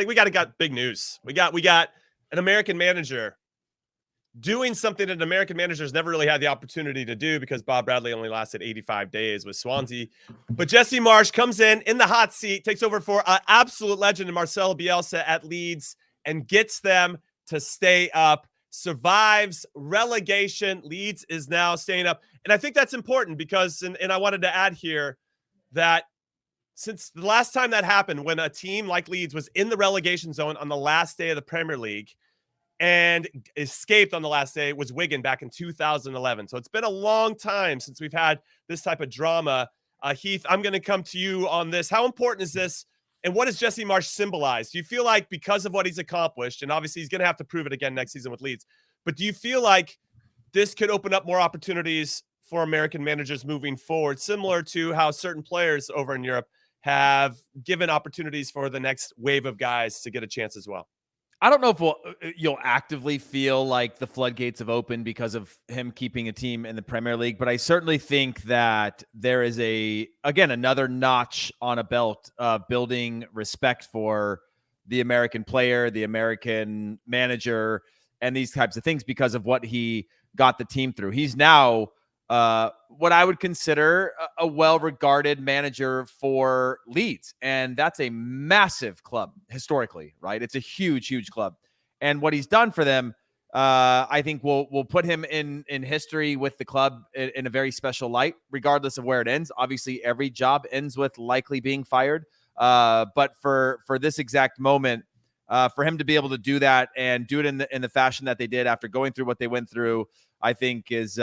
We got big news. We got an American manager doing something that an American manager has never really had the opportunity to do because Bob Bradley only lasted 85 days with Swansea. But Jesse Marsch comes in the hot seat, takes over for an absolute legend in Marcelo Bielsa at Leeds and gets them to stay up, survives relegation. Leeds is now staying up. And I think that's important because, and I wanted to add here that since the last time that happened, when a team like Leeds was in the relegation zone on the last day of the Premier League, and escaped on the last day, was Wigan back in 2011. So it's been a long time since we've had this type of drama. Heath, I'm going to come to you on this. How important is this, and what does Jesse Marsch symbolize? Do you feel like because of what he's accomplished, and obviously he's going to have to prove it again next season with Leeds, but do you feel like this could open up more opportunities for American managers moving forward, similar to how certain players over in Europe have given opportunities for the next wave of guys to get a chance as well? I don't know if you'll actively feel like the floodgates have opened because of him keeping a team in the Premier League, but I certainly think that there is another notch on a belt of building respect for the American player, the American manager, and these types of things because of what he got the team through. He's now what I would consider a well-regarded manager for Leeds. And that's a massive club historically, right? It's a huge, huge club. And what he's done for them, I think will put him in history with the club in a very special light, regardless of where it ends. Obviously, every job ends with likely being fired. But for this exact moment, for him to be able to do that and do it in the fashion that they did after going through what they went through, I think is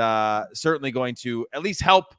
certainly going to at least help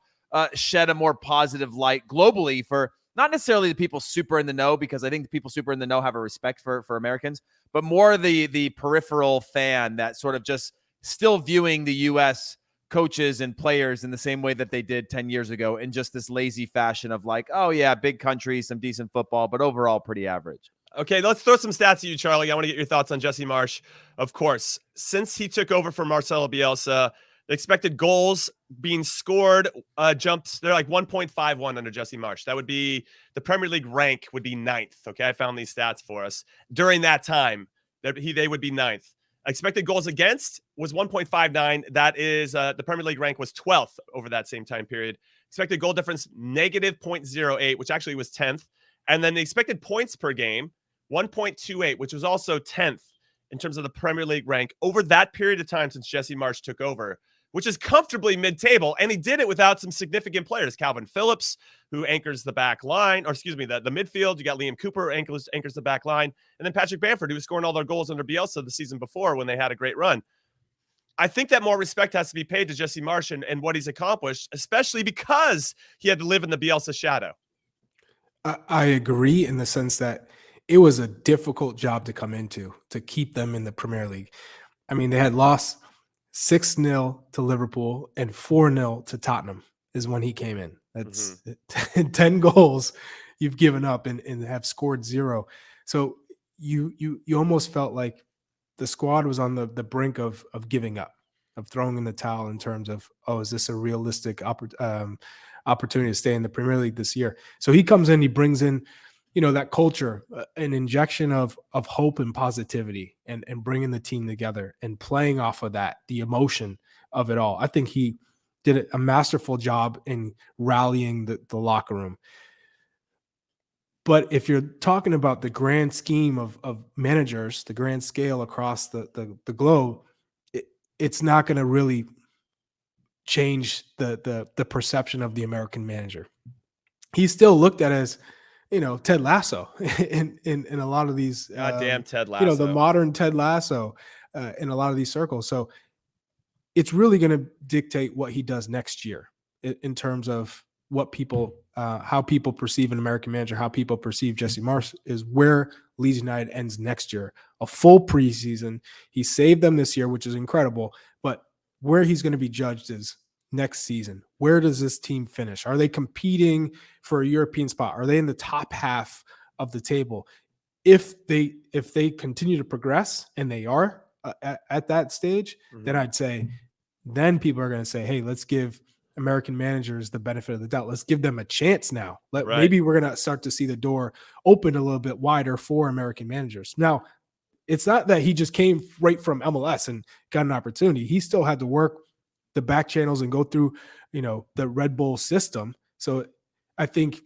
shed a more positive light globally for not necessarily the people super in the know, because I think the people super in the know have a respect for Americans, but more the peripheral fan that sort of just still viewing the U.S. coaches and players in the same way that they did 10 years ago in just this lazy fashion of like, oh yeah, big country, some decent football, but overall pretty average. Okay, let's throw some stats at you, Charlie. I want to get your thoughts on Jesse Marsch. Of course, since he took over for Marcelo Bielsa, the expected goals being scored jumped. They're like 1.51 under Jesse Marsch. That would be the Premier League rank would be 9th. Okay, I found these stats for us. During that time, they would be 9th. Expected goals against was 1.59. That is the Premier League rank was 12th over that same time period. Expected goal difference negative 0.08, which actually was 10th. And then the expected points per game, 1.28, which was also 10th in terms of the Premier League rank over that period of time since Jesse Marsch took over, which is comfortably mid-table. And he did it without some significant players. Calvin Phillips, who anchors the back line, or excuse me, the midfield. You got Liam Cooper, anchors the back line. And then Patrick Bamford, who was scoring all their goals under Bielsa the season before when they had a great run. I think that more respect has to be paid to Jesse Marsch and what he's accomplished, especially because he had to live in the Bielsa shadow. I agree in the sense that it was a difficult job to come into to keep them in the Premier League. I mean, they had lost 6-0 to Liverpool and 4-0 to Tottenham is when he came in. That's 10 goals you've given up and have scored 0. So you almost felt like the squad was on the brink of giving up, of throwing in the towel in terms of, oh, is this a realistic opportunity to stay in the Premier League this year? So he comes in, he brings in, that culture, an injection of hope and positivity and bringing the team together and playing off of that, the emotion of it all. I think he did a masterful job in rallying the locker room. But if you're talking about the grand scheme of managers, the grand scale across the globe, it's not going to really change the perception of the American manager. He's still looked at as, Ted Lasso in a lot of these. Goddamn Ted Lasso. The modern Ted Lasso in a lot of these circles. So it's really going to dictate what he does next year in terms of what people, how people perceive an American manager, how people perceive Jesse Marsch is where Leeds United ends next year. A full preseason. He saved them this year, which is incredible. But where he's going to be judged is next season. Where does this team finish? Are they competing for a European spot? Are they in the top half of the table? If they continue to progress, and they are at that stage, then I'd say, then people are going to say, hey, let's give American managers the benefit of the doubt. Let's give them a chance now. Right. Maybe we're going to start to see the door open a little bit wider for American managers. Now, it's not that he just came right from MLS and got an opportunity. He still had to work the back channels and go through, the Red Bull system. So I think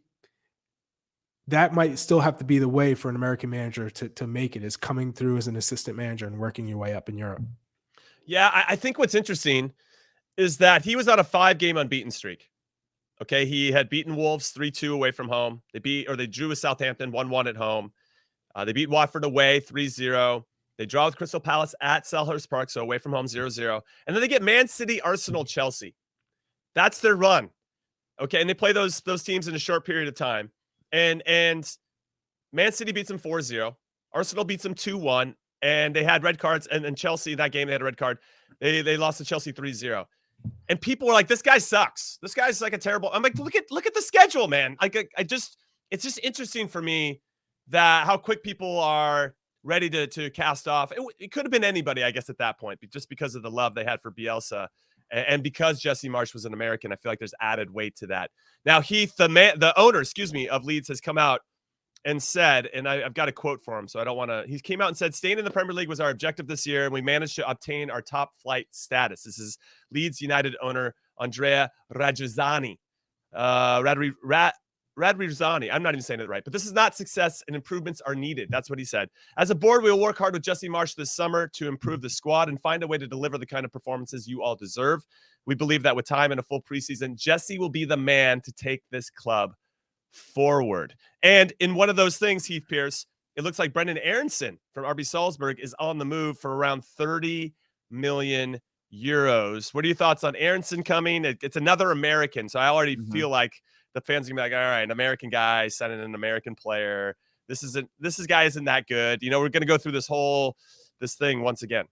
that might still have to be the way for an American manager to make it, is coming through as an assistant manager and working your way up in Europe. Yeah, I think what's interesting is that he was on a 5-game unbeaten streak. Okay, he had beaten Wolves 3-2 away from home. They drew with Southampton 1-1 at home. They beat Watford away 3-0. They draw with Crystal Palace at Selhurst Park, so away from home 0-0. And then they get Man City, Arsenal, Chelsea. That's their run. Okay, and they play those teams in a short period of time. And Man City beats them 4-0. Arsenal beats them 2-1. And they had red cards. And Chelsea, that game, they had a red card. They lost to Chelsea 3-0. And people were like, this guy sucks. This guy's like a terrible. I'm like, look at the schedule, man. It's just interesting for me that how quick people are ready to cast off. It could have been anybody, I guess, at that point, just because of the love they had for Bielsa. And because Jesse Marsch was an American, I feel like there's added weight to that. Now, Heath, the owner, of Leeds, has come out and said, and I've got a quote for him, so I don't want to. He came out and said, "Staying in the Premier League was our objective this year, and we managed to obtain our top flight status." This is Leeds United owner Andrea Radrizzani. Radrizzani. I'm not even saying it right, but this is not success, and improvements are needed. That's what he said. As a board, we will work hard with Jesse Marsch this summer to improve the squad and find a way to deliver the kind of performances you all deserve. We believe that with time and a full preseason, Jesse will be the man to take this club forward. And in one of those things, Heath Pearce, it looks like Brenden Aaronson from RB Salzburg is on the move for around 30 million euros. What are your thoughts on Aaronson coming? It's another American, so I already feel like the fans are gonna be like, all right, an American guy signing an American player. This guy isn't that good. We're gonna go through this thing once again.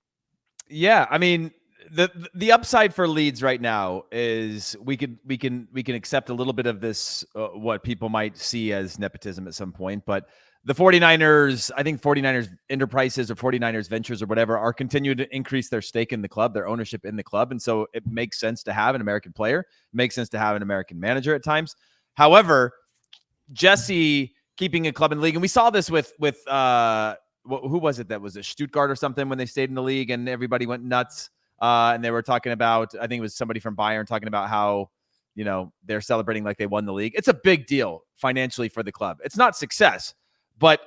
Yeah, I mean, the upside for Leeds right now is we can accept a little bit of this, what people might see as nepotism at some point, but the 49ers, I think 49ers Enterprises or 49ers Ventures or whatever are continuing to increase their stake in the club, their ownership in the club. And so it makes sense to have an American player, makes sense to have an American manager at times. However, Jesse keeping a club in the league, and we saw this with who was it that was a Stuttgart or something when they stayed in the league and everybody went nuts. And they were talking about, I think it was somebody from Bayern talking about how, they're celebrating like they won the league. It's a big deal financially for the club. It's not success, but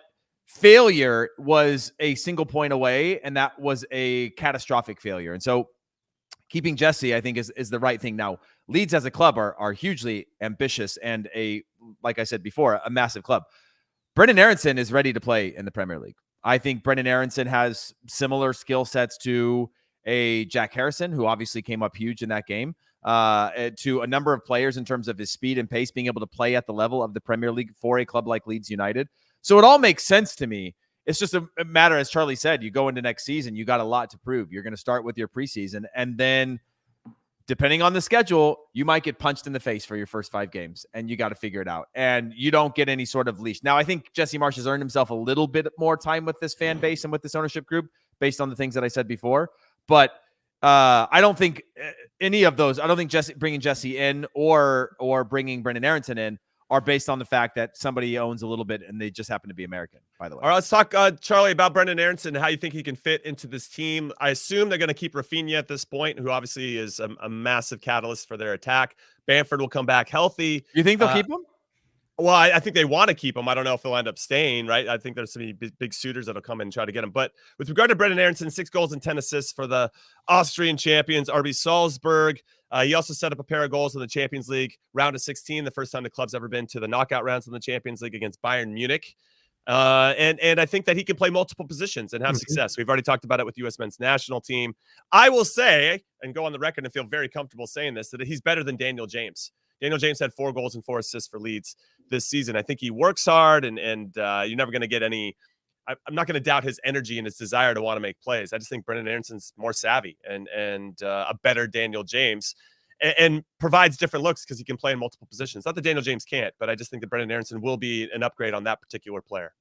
failure was a single point away, and that was a catastrophic failure. And so keeping Jesse, I think, is the right thing. Now, Leeds as a club are hugely ambitious and like I said before, a massive club. Brenden Aaronson is ready to play in the Premier League. I think Brenden Aaronson has similar skill sets to a Jack Harrison, who obviously came up huge in that game, to a number of players in terms of his speed and pace, being able to play at the level of the Premier League for a club like Leeds United. So it all makes sense to me. It's just a matter, as Charlie said, you go into next season, you got a lot to prove. You're going to start with your preseason, and then depending on the schedule, you might get punched in the face for your first 5 games, and you got to figure it out. And you don't get any sort of leash. Now, I think Jesse Marsch has earned himself a little bit more time with this fan base and with this ownership group based on the things that I said before. But I don't think any of those, I don't think bringing Jesse in or bringing Brenden Aaronson in are based on the fact that somebody owns a little bit and they just happen to be American, by the way. All right, let's talk, Charlie, about Brenden Aaronson and how you think he can fit into this team. I assume they're going to keep Rafinha at this point, who obviously is a massive catalyst for their attack. Bamford will come back healthy. You think they'll keep him? Well, I think they want to keep him. I don't know if he'll end up staying, right? I think there's some big suitors that'll come in and try to get him. But with regard to Brenden Aaronson, 6 goals and 10 assists for the Austrian champions, RB Salzburg. He also set up a pair of goals in the Champions League round of 16, the first time the club's ever been to the knockout rounds in the Champions League against Bayern Munich. And I think that he can play multiple positions and have success. We've already talked about it with US men's national team. I will say, and go on the record and feel very comfortable saying this, that he's better than Daniel James. Daniel James had 4 goals and 4 assists for Leeds this season. I think he works hard, and you're never going to get any. I'm not going to doubt his energy and his desire to want to make plays. I just think Brenden Aaronson's more savvy and a better Daniel James, and provides different looks because he can play in multiple positions. Not that Daniel James can't, but I just think that Brenden Aaronson will be an upgrade on that particular player.